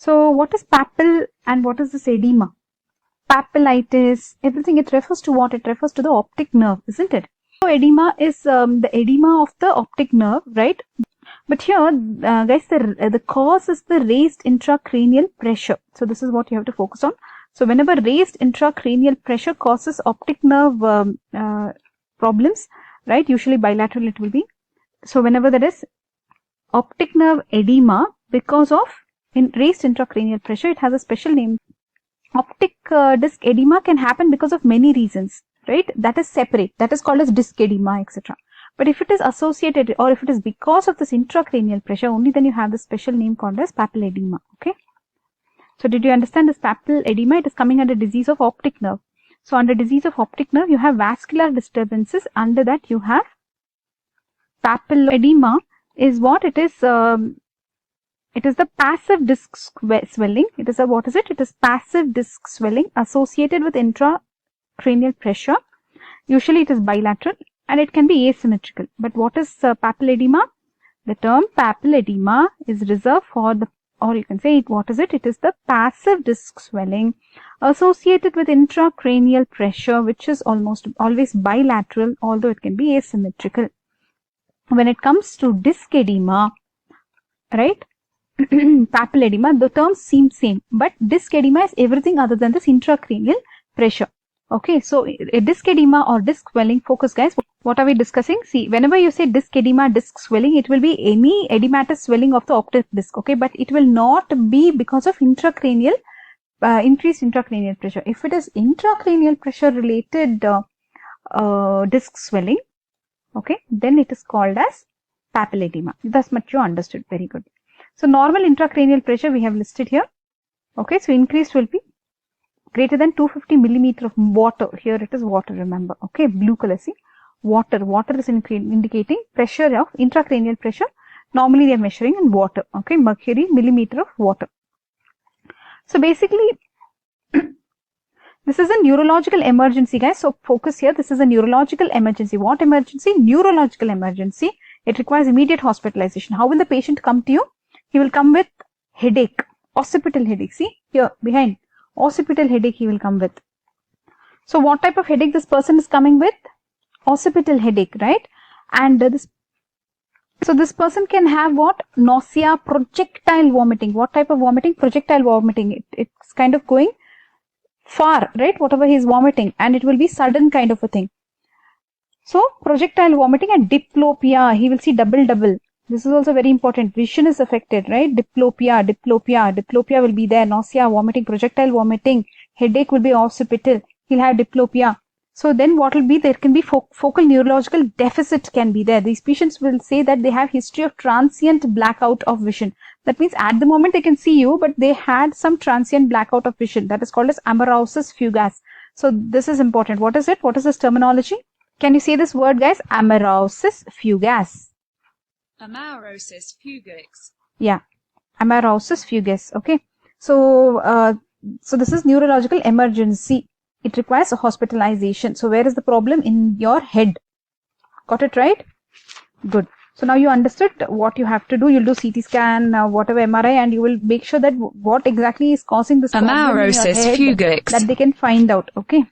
So what is papil and what is this edema? Papillitis, everything, it refers to what? It refers to the optic nerve, isn't it? So edema is the edema of the optic nerve, right? But here, guys, the cause is the raised intracranial pressure. So this is what you have to focus on. So whenever raised intracranial pressure causes optic nerve problems, right? Usually bilateral it will be. So whenever there is optic nerve edema because of raised intracranial pressure, it has a special name. Optic disc edema can happen because of many reasons, right? That is separate. That is called as disc edema, etc. But if it is associated or if it is because of this intracranial pressure, only then you have the special name called as papilledema. Okay. So did you understand this papilledema? It is coming under disease of optic nerve. So under disease of optic nerve, you have vascular disturbances. Under that, you have papilledema. Is what it is. It is the passive disc swelling. It is a, what is it? It is passive disc swelling associated with intracranial pressure. Usually it is bilateral and it can be asymmetrical. But what is papilledema? The term papilledema is reserved for the, or you can say it, what is it? It is the passive disc swelling associated with intracranial pressure, which is almost always bilateral, although it can be asymmetrical. When it comes to disc edema, right? Papilledema, the terms seem same, but disc edema is everything other than this intracranial pressure. Okay, so disc edema or disc swelling, focus guys, what are we discussing? See, whenever you say disc edema, disc swelling, it will be any edematous swelling of the optic disc, okay, but it will not be because of intracranial, increased intracranial pressure. If it is intracranial pressure related disc swelling, okay, then it is called as papilledema. That's much you understood. Very good. So normal intracranial pressure we have listed here. Okay, so increased will be greater than 250 millimeter of water. Here it is water, remember. Okay, blue color, see, water. Water is indicating pressure of intracranial pressure. Normally they are measuring in water. Okay, mercury, millimeter of water. So basically, this is a neurological emergency, guys. So focus here. This is a neurological emergency. What emergency? Neurological emergency. It requires immediate hospitalization. How will the patient come to you? He will come with headache, occipital headache. See here behind, occipital headache he will come with. So what type of headache this person is coming with? Occipital headache, right? And so this person can have what? Nausea, projectile vomiting. What type of vomiting? Projectile vomiting. It's kind of going far, right? Whatever he is vomiting, and it will be sudden kind of a thing. So projectile vomiting and diplopia. He will see double. This is also very important. Vision is affected, right? Diplopia will be there. Nausea, vomiting, projectile vomiting. Headache will be occipital. He'll have diplopia. So then what will be? There can be focal neurological deficit can be there. These patients will say that they have history of transient blackout of vision. That means at the moment they can see you, but they had some transient blackout of vision. That is called as amaurosis fugas. So this is important. What is it? What is this terminology? Can you say this word, guys? Amaurosis fugas. Amaurosis fugax. Yeah, amaurosis fugas. Okay, so so this is neurological emergency. It requires a hospitalization. So where is the problem? In your head. Got it right? Good. So now you understood what you have to do. You'll do CT scan, whatever MRI, and you will make sure that what exactly is causing this Amaurosis fugax. that they can find out. Okay.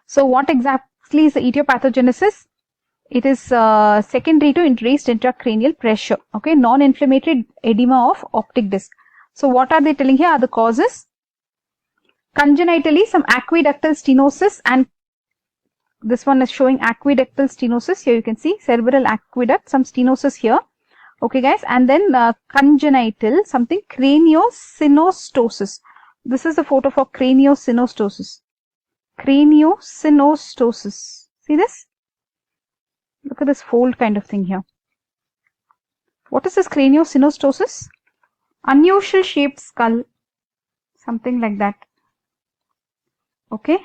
So what exactly is the etiopathogenesis? It is secondary to raised intracranial pressure. Okay, non-inflammatory edema of optic disc. So what are they telling here are the causes? Congenitally, some aqueductal stenosis, and this one is showing aqueductal stenosis. Here you can see cerebral aqueduct, some stenosis here. Okay, guys, and then congenital, something craniosynostosis. This is the photo for craniosynostosis. Craniosynostosis. See this? Look at this fold kind of thing here. What is this craniosynostosis? Unusual shaped skull. Something like that. Okay.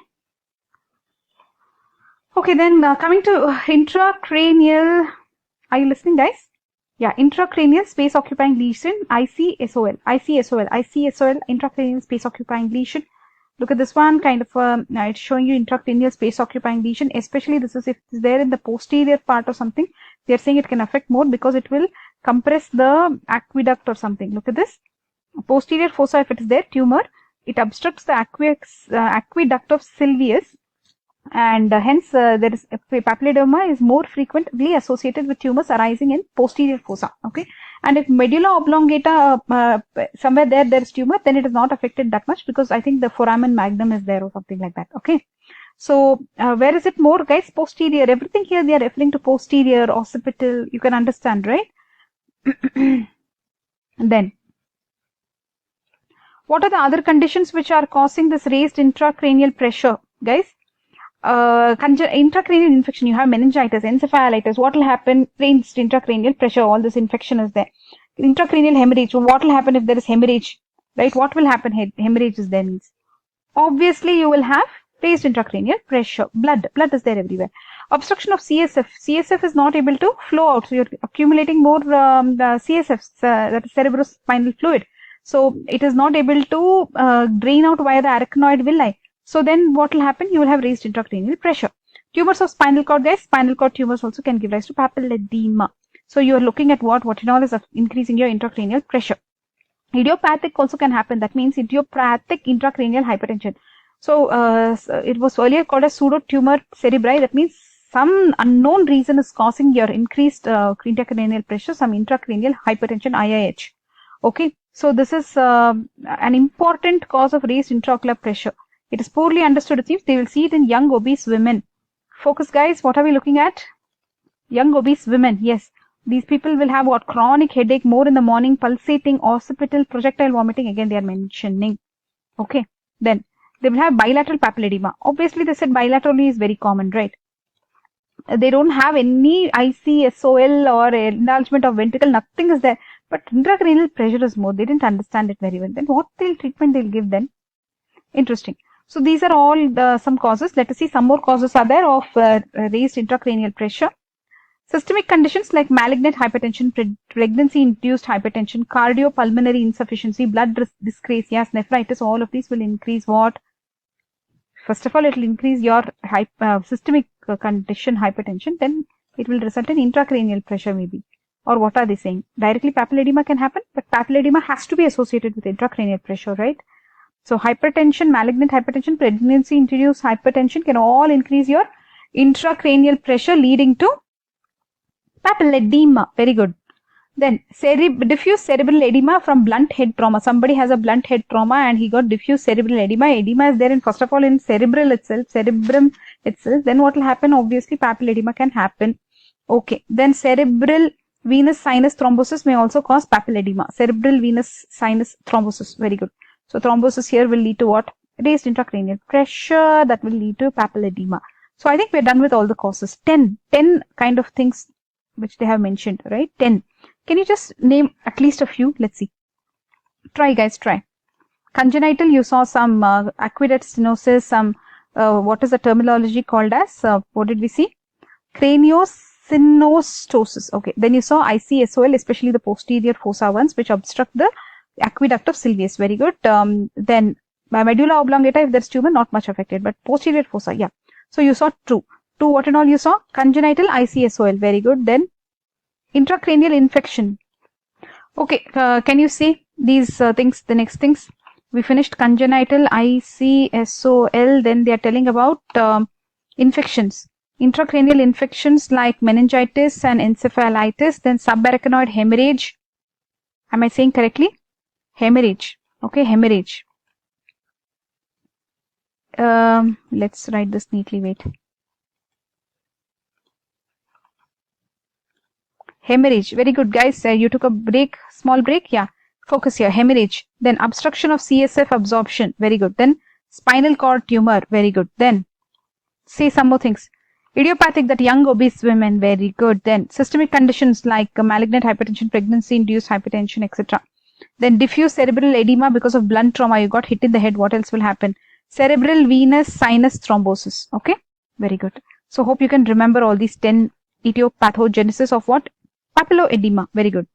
Okay, then coming to intracranial. Are you listening, guys? Yeah, intracranial space occupying lesion, ICSOL, intracranial space occupying lesion. Look at this one, kind of it's showing you intracranial space occupying lesion, especially this is if it's there in the posterior part or something. They are saying it can affect more because it will compress the aqueduct or something. Look at this. Posterior fossa, if it is there, tumor, it obstructs the aqueduct of Sylvius, and hence there is papilledema is more frequently associated with tumors arising in posterior fossa. Okay, and if medulla oblongata somewhere there is tumor, then it is not affected that much, because I think the foramen magnum is there or something like that. Okay, so where is it more, guys? Posterior. Everything here they are referring to posterior, occipital. You can understand, right? Then, what are the other conditions which are causing this raised intracranial pressure, guys? Intracranial infection, you have meningitis, encephalitis. What will happen? Raised intracranial pressure, all this infection is there. Intracranial hemorrhage, what will happen if there is hemorrhage, right? What will happen? Hemorrhage is there means, obviously you will have raised intracranial pressure. Blood is there everywhere. Obstruction of CSF is not able to flow out, so you're accumulating more the CSF, that is cerebrospinal fluid. So it is not able to drain out via the arachnoid villi. So then what will happen? You will have raised intracranial pressure. Tumors of spinal cord, guys, spinal cord tumors also can give rise to papilledema. So you are looking at what and all is increasing your intracranial pressure. Idiopathic also can happen. That means idiopathic intracranial hypertension. So it was earlier called as pseudo tumor cerebri. That means some unknown reason is causing your increased intracranial pressure, some intracranial hypertension, IIH. Okay, so this is an important cause of raised intraocular pressure. It is poorly understood, it seems. They will see it in young obese women. Focus, guys. What are we looking at? Young obese women. Yes. These people will have what? Chronic headache, more in the morning, pulsating, occipital, projectile vomiting. Again, they are mentioning. Okay. Then they will have bilateral papilledema. Obviously, they said bilaterally is very common, right? They don't have any ICSOL or enlargement of ventricle. Nothing is there. But intracranial pressure is more. They didn't understand it very well. Then what treatment they'll give then? Interesting. So these are all some causes. Let us see some more causes are there of raised intracranial pressure. Systemic conditions like malignant hypertension, pregnancy-induced hypertension, cardiopulmonary insufficiency, blood dyscrasias, nephritis, all of these will increase what? First of all, it will increase your systemic condition hypertension. Then it will result in intracranial pressure maybe. Or what are they saying? Directly papilledema can happen, but papilledema has to be associated with intracranial pressure, right? So hypertension, malignant hypertension, pregnancy-induced hypertension can all increase your intracranial pressure, leading to papilledema. Very good. Then diffuse cerebral edema from blunt head trauma. Somebody has a blunt head trauma and he got diffuse cerebral edema. Edema is there in, first of all, in cerebrum itself. Then what will happen? Obviously, papilledema can happen. Okay. Then cerebral venous sinus thrombosis may also cause papilledema. Cerebral venous sinus thrombosis. Very good. So thrombosis here will lead to what? Raised intracranial pressure. That will lead to papilledema. So I think we're done with all the causes. 10 kind of things which they have mentioned, right? 10. Can you just name at least a few? Let's see. Try, guys, try. Congenital, you saw some aqueduct stenosis, some, what is the terminology called as? What did we see? Craniosynostosis. Okay. Then you saw ICSOL, especially the posterior fossa ones, which obstruct the aqueduct of Sylvius. Very good. Then medulla oblongata, if there's tumor, not much affected, but posterior fossa, yeah. So you saw two. What and all you saw? Congenital ICSOL. Very good. Then intracranial infection. Okay. Can you see these things, the next things? We finished congenital ICSOL. Then they are telling about infections. Intracranial infections like meningitis and encephalitis. Then subarachnoid hemorrhage. Am I saying correctly? Hemorrhage. Okay, hemorrhage. Let's write this neatly. Wait. Hemorrhage. Very good, guys. You took a break, small break. Yeah. Focus here. Hemorrhage. Then obstruction of CSF absorption. Very good. Then spinal cord tumor. Very good. Then say some more things. Idiopathic, that young obese women. Very good. Then systemic conditions like malignant hypertension, pregnancy-induced hypertension, etc. Then diffuse cerebral edema because of blunt trauma. You got hit in the head. What else will happen? Cerebral venous sinus thrombosis. Okay. Very good. So hope you can remember all these 10 etiopathogenesis of what? Papilledema. Very good.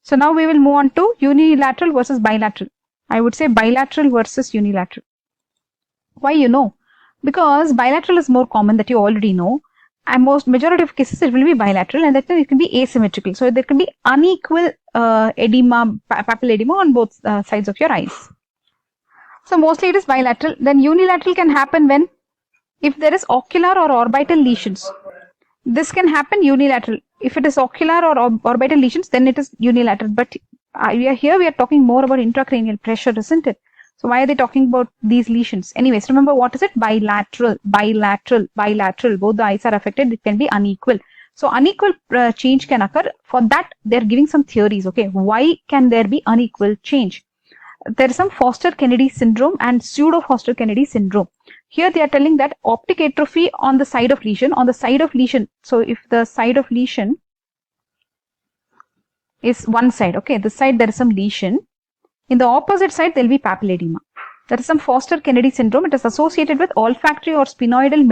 So now we will move on to unilateral versus bilateral. I would say bilateral versus unilateral. Why, you know? Because bilateral is more common, that you already know. and majority of cases it will be bilateral, and that it can be asymmetrical. So there can be unequal edema, papilledema on both sides of your eyes. So mostly it is bilateral. Then unilateral can happen when if there is ocular or orbital lesions. This can happen unilateral. If it is ocular or orbital lesions, then it is unilateral. But we are talking more about intracranial pressure, isn't it? So why are they talking about these lesions? Anyways, remember, what is it? Bilateral, bilateral, bilateral. Both the eyes are affected. It can be unequal. So unequal change can occur. For that, they're giving some theories. Okay, why can there be unequal change? There is some Foster-Kennedy syndrome and pseudo Foster-Kennedy syndrome. Here they are telling that optic atrophy on the side of lesion, so if the side of lesion is one side, okay, this side there is some lesion. In the opposite side, there will be papilledema. That is some Foster-Kennedy syndrome. It is associated with olfactory or sphenoidal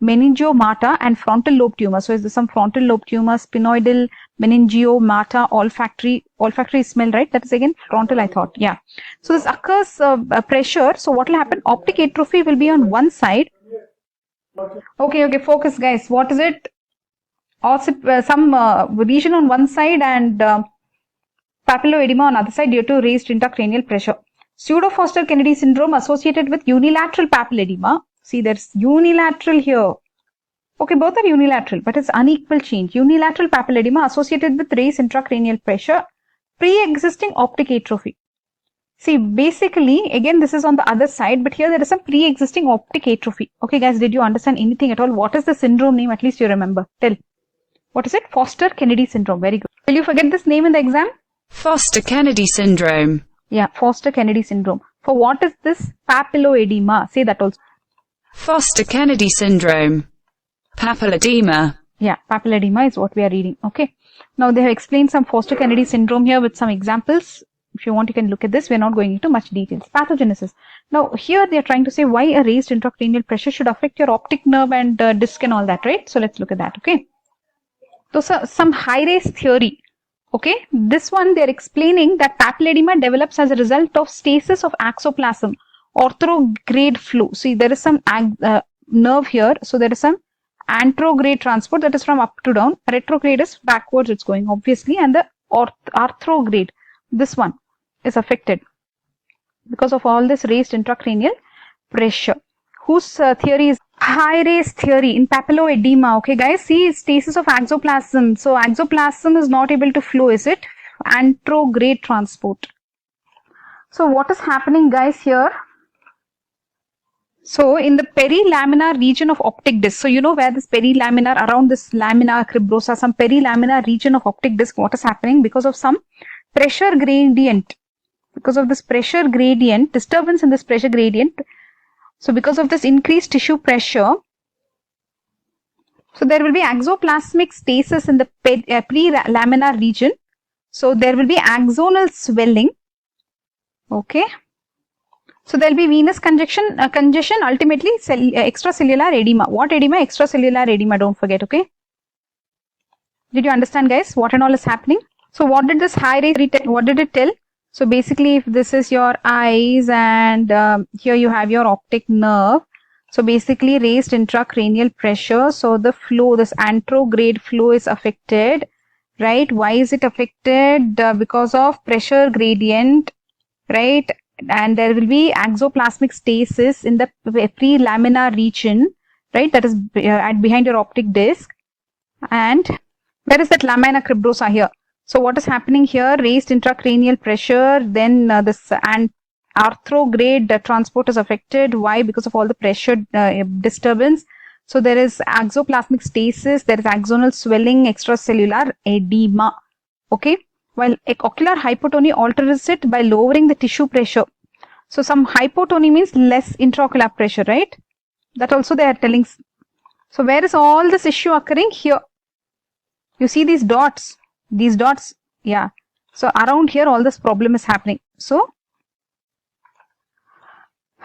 meningiomata and frontal lobe tumor. So is there some frontal lobe tumor, sphenoidal, meningiomata, olfactory smell, right? That is again frontal, I thought. Yeah. So this occurs pressure. So what will happen? Optic atrophy will be on one side. Okay, focus guys. What is it? Some lesion on one side and papilloedema on other side due to raised intracranial pressure. Pseudo Foster-Kennedy syndrome associated with unilateral papilledema. See, there's unilateral here. Okay, both are unilateral, but it's unequal change. Unilateral papilledema associated with raised intracranial pressure, pre-existing optic atrophy. See, basically, again, this is on the other side, but here there is some pre-existing optic atrophy. Okay, guys, did you understand anything at all? What is the syndrome name? At least you remember. Tell. What is it? Foster-Kennedy syndrome. Very good. Will you forget this name in the exam? Foster-Kennedy syndrome. Yeah, Foster-Kennedy syndrome. For what is this? Papilloedema. Say that also. Foster-Kennedy syndrome. Papilledema. Yeah, papilledema is what we are reading. Okay. Now they have explained some Foster-Kennedy syndrome here with some examples. If you want, you can look at this. We are not going into much details. Pathogenesis. Now here they are trying to say why a raised intracranial pressure should affect your optic nerve and disc and all that, right? So let's look at that. Okay. So some HAYREH theory. Okay. This one they are explaining that papilledema develops as a result of stasis of axoplasm, orthograde flow. See, there is some nerve here. So there is some anterograde transport, that is from up to down. Retrograde is backwards, it's going obviously, and the orthograde, this one is affected because of all this raised intracranial pressure. Whose theory is HAYREH theory in papilloedema? Okay guys, see, stasis of axoplasm. So axoplasm is not able to flow, is it? Anterograde transport. So what is happening guys here? So in the perilaminar region of optic disc, so you know where this perilaminar, around this lamina cribrosa, some perilaminar region of optic disc, what is happening? Because of some pressure gradient, because of this pressure gradient, disturbance in this pressure gradient, so because of this increased tissue pressure, so there will be axoplasmic stasis in the prelaminar region. So there will be axonal swelling. Okay. So there will be venous congestion, ultimately extracellular edema. What edema? Extracellular edema, don't forget, okay? Did you understand guys what and all is happening? So what did this HAYREH tell? What did it tell? So basically if this is your eyes and here you have your optic nerve. So basically raised intracranial pressure. So the flow, this anterograde flow is affected, right? Why is it affected? Because of pressure gradient, right? And there will be axoplasmic stasis in the prelaminar region, right? That is behind your optic disc. And where is that lamina cribrosa here? So what is happening here? Raised intracranial pressure, then this orthograde transport is affected. Why? Because of all the pressure disturbance. So there is axoplasmic stasis, there is axonal swelling, extracellular edema. Okay. While ocular hypotony alters it by lowering the tissue pressure. So some hypotony means less intraocular pressure, right? That also they are telling. So where is all this issue occurring? Here. You see these dots. These dots. Yeah. So around here all this problem is happening. So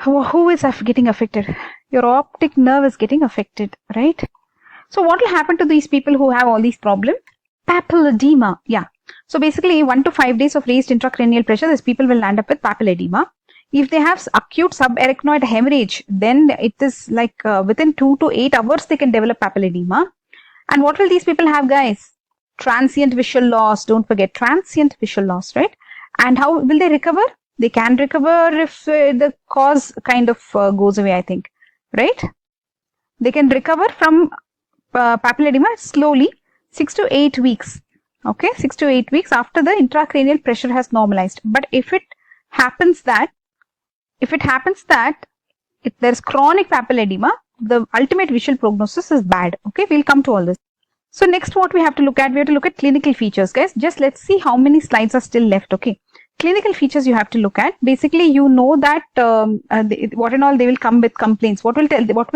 who is getting affected? Your optic nerve is getting affected, right? So what will happen to these people who have all these problems? Papilledema. Yeah. So basically 1 to 5 days of raised intracranial pressure, these people will land up with papilledema. If they have acute subarachnoid hemorrhage, then it is like within 2 to 8 hours they can develop papilledema. And what will these people have, guys? Transient visual loss. Don't forget, transient visual loss, right? And how will they recover? They can recover if the cause kind of goes away, I think, right? They can recover from papilledema slowly, 6 to 8 weeks. Okay, 6 to 8 weeks after the intracranial pressure has normalized. But if it happens that there's chronic papilledema, the ultimate visual prognosis is bad. Okay, we'll come to all this. So next, what we have to look at, clinical features, guys. Just let's see how many slides are still left. Okay, clinical features you have to look at. Basically, you know that what and all they will come with complaints. What will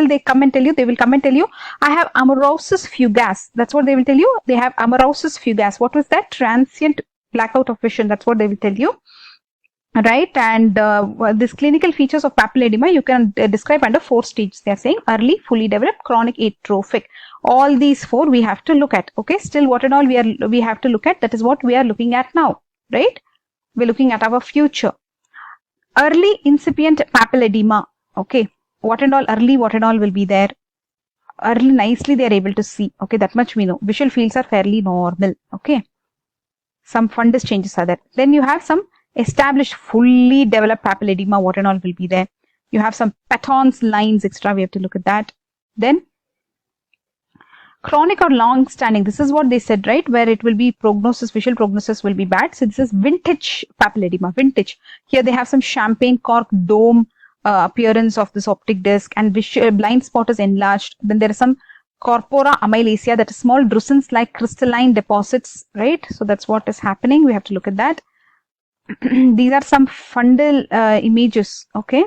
they come and tell you? They will come and tell you, I have amaurosis fugas. That's what they will tell you. They have amaurosis fugas. What was that? Transient blackout of vision. That's what they will tell you. Right, and this clinical features of papilledema you can describe under 4 stages. They are saying early, fully developed, chronic, atrophic. All these 4 we have to look at. Okay, still what and all we have to look at. That is what we are looking at now. Right, we're looking at our future. Early incipient papilledema. Okay, what and all early, what and all will be there. Early, nicely they are able to see. Okay, that much we know. Visual fields are fairly normal. Okay, some fundus changes are there. Then you have some established fully developed papilledema, what and all will be there. You have some patons, lines, etc. We have to look at that. Then chronic or long standing. This is what they said, right? Where it will be prognosis, visual prognosis will be bad. So this is vintage papilledema, vintage. Here they have some champagne cork dome appearance of this optic disc, and visual blind spot is enlarged. Then there is some corpora amaurosis, that is small drusen's like crystalline deposits, right? So that's what is happening. We have to look at that. These are some fundal images. Okay,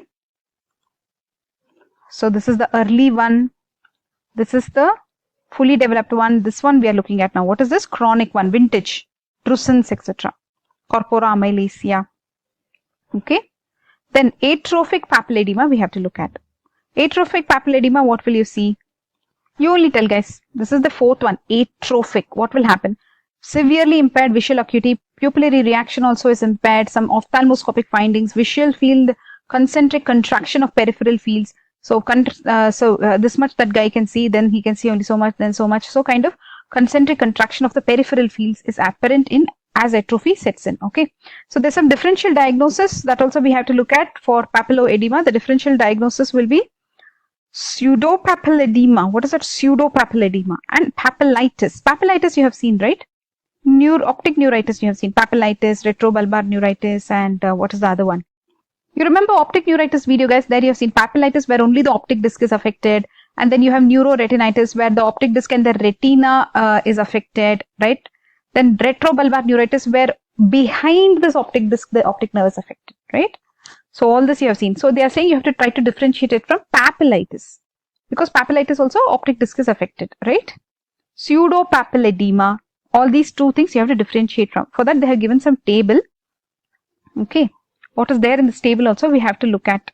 so this is the early one, this is the fully developed one, this one we are looking at now. What is this? Chronic one, vintage, drusen's, etc. Corpora amaurosis. Okay, then atrophic papilledema we have to look at. Atrophic papilledema, what will you see? You only tell, guys. This is the 4th one, atrophic. What will happen? Severely impaired visual acuity, pupillary reaction also is impaired, some ophthalmoscopic findings, visual field concentric contraction of peripheral fields. So this much that guy can see, then he can see only so much, then so much. So kind of concentric contraction of the peripheral fields is apparent in as atrophy sets in. Okay, so there's some differential diagnosis that also we have to look at for papilloedema. The differential diagnosis will be pseudo papilledema. What is that? Pseudo papilledema and papillitis. Papillitis you have seen, right? Optic neuritis you have seen, papillitis, retrobulbar neuritis, and what is the other one? You remember optic neuritis video, guys? There you have seen papillitis where only the optic disc is affected, and then you have neuroretinitis where the optic disc and the retina is affected, right? Then retrobulbar neuritis where behind this optic disc the optic nerve is affected, right? So all this you have seen. So they are saying you have to try to differentiate it from papillitis, because papillitis also optic disc is affected, right? Pseudo papilledema. All these 2 things you have to differentiate from. For that they have given some table. Okay, what is there in this table also we have to look at.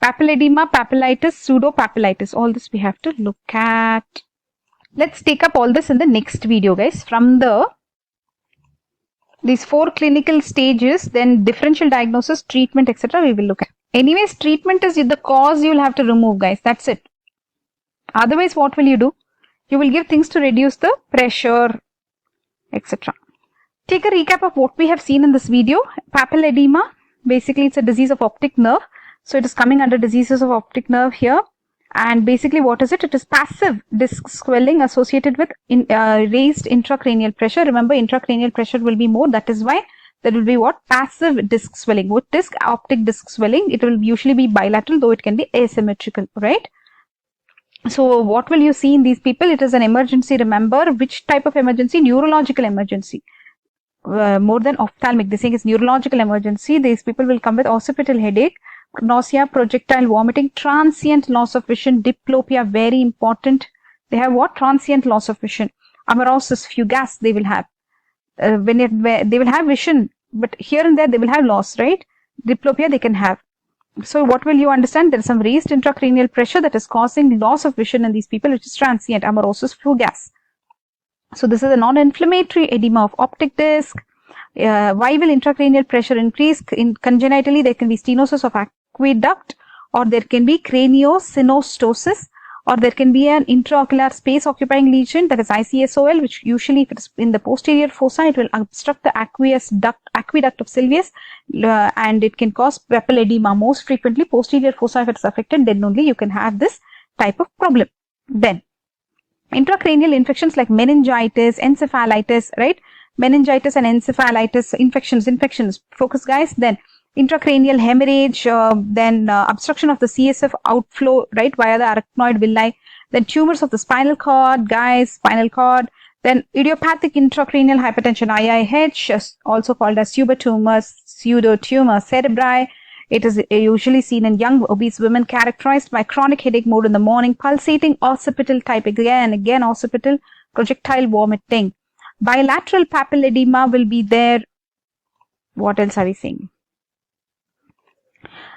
Papilledema, papillitis, pseudo papillitis. All this we have to look at. Let's take up all this in the next video, guys. From these 4 clinical stages, then differential diagnosis, treatment, etc. we will look at. Anyways, treatment is the cause you will have to remove, guys. That's it. Otherwise, what will you do? You will give things to reduce the pressure, etc. Take a recap of what we have seen in this video. Papilledema, basically it's a disease of optic nerve. So it is coming under diseases of optic nerve here. And basically what is it? It is passive disc swelling associated with raised intracranial pressure. Remember, intracranial pressure will be more. That is why there will be what? Passive disc swelling. With disc, optic disc swelling, it will usually be bilateral, though it can be asymmetrical, right? So what will you see in these people? It is an emergency. Remember, which type of emergency? Neurological emergency. More than ophthalmic. This thing is neurological emergency. These people will come with occipital headache, nausea, projectile vomiting, transient loss of vision, diplopia, very important. They have what? Transient loss of vision. Amaurosis, fugas they will have. They will have vision, but here and there they will have loss, right? Diplopia they can have. So what will you understand? There is some raised intracranial pressure that is causing loss of vision in these people, which is transient, amaurosis, fugas. So this is a non-inflammatory edema of optic disc. Why will intracranial pressure increase? Congenitally, there can be stenosis of aqueduct, or there can be craniosynostosis, or there can be an intraocular space occupying lesion, that is ICSOL, which usually if it is in the posterior fossa, it will obstruct the aqueduct of Sylvius, and it can cause papilledema. Most frequently posterior fossa, if it is affected, then only you can have this type of problem. Then intracranial infections like meningitis, encephalitis, right? Meningitis and encephalitis infections. Focus, guys. Then intracranial hemorrhage, then obstruction of the CSF outflow, right, via the arachnoid villi, then tumors of the spinal cord, guys, spinal cord, then idiopathic intracranial hypertension, IIH, also called as pseudo tumor cerebri. It is usually seen in young obese women, characterized by chronic headache mode in the morning, pulsating occipital type, again occipital, projectile vomiting. Bilateral papilledema will be there. What else are we seeing?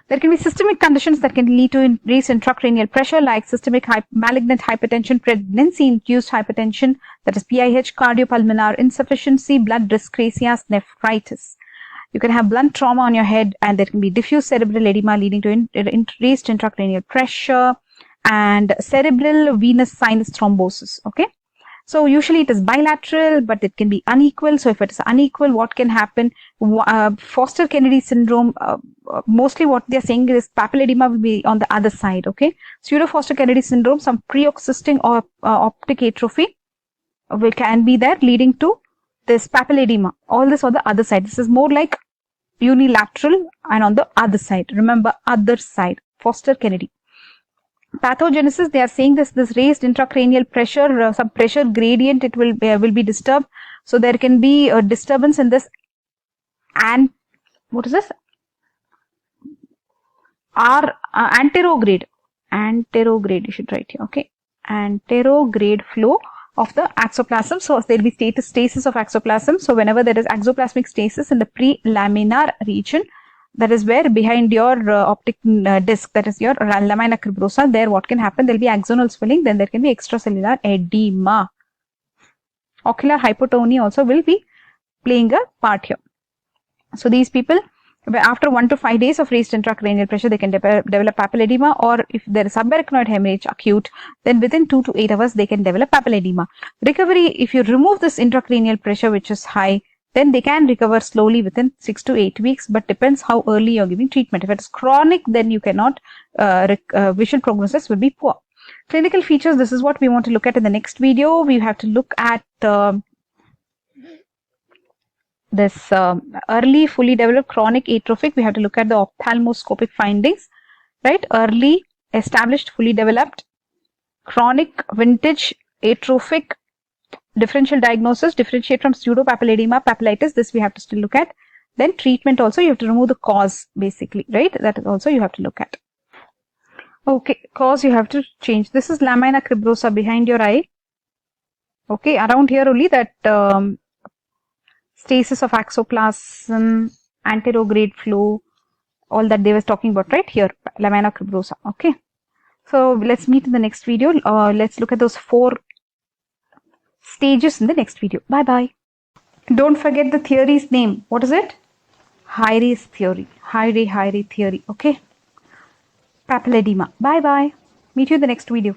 There can be systemic conditions that can lead to increased intracranial pressure, like systemic malignant hypertension, pregnancy-induced hypertension, that is PIH, cardiopulmonary insufficiency, blood dyscrasias, nephritis. You can have blunt trauma on your head, and there can be diffuse cerebral edema leading to increased intracranial pressure, and cerebral venous sinus thrombosis. Okay. So usually it is bilateral, but it can be unequal. So if it is unequal, what can happen? Foster Kennedy syndrome, mostly what they are saying is papilledema will be on the other side. Okay. Pseudo Foster Kennedy syndrome, some pre-existing or optic atrophy can be there, leading to this papilledema. All this on the other side. This is more like unilateral and on the other side. Remember, other side. Foster Kennedy. Pathogenesis, they are saying this raised intracranial pressure, some pressure gradient, it will be disturbed. So there can be a disturbance in this, and what is this? Anterograde, you should write here. Okay, anterograde flow of the axoplasm. So there will be stasis of axoplasm. So whenever there is axoplasmic stasis in the prelaminar region, that is where behind your optic disc, that is your lamina cribrosa, there what can happen? There will be axonal swelling, then there can be extracellular edema. Ocular hypotonia also will be playing a part here. So these people, after 1 to 5 days of raised intracranial pressure, they can develop papilledema, or if there is subarachnoid hemorrhage acute, then within 2 to 8 hours they can develop papilledema. Recovery, if you remove this intracranial pressure which is high, then they can recover slowly within 6 to 8 weeks, but depends how early you're giving treatment. If it is chronic, then you cannot, visual prognosis will be poor. Clinical features, this is what we want to look at in the next video. We have to look at this early fully developed chronic atrophic. We have to look at the ophthalmoscopic findings, right? Early established fully developed chronic vintage atrophic, differential diagnosis, differentiate from pseudo papilledema, papillitis, this we have to still look at. Then treatment also, you have to remove the cause basically, right? That is also you have to look at. Okay, cause you have to change. This is lamina cribrosa behind your eye. Okay, around here only that stasis of axoplasm, anterograde flow, all that they were talking about, right? Here, lamina cribrosa. Okay. So let's meet in the next video. Let's look at those 4 stages in the next video. Bye bye. Don't forget the theory's name. What is it? HAYREH Theory. HAYREH Theory. Okay. Papilledema. Bye bye. Meet you in the next video.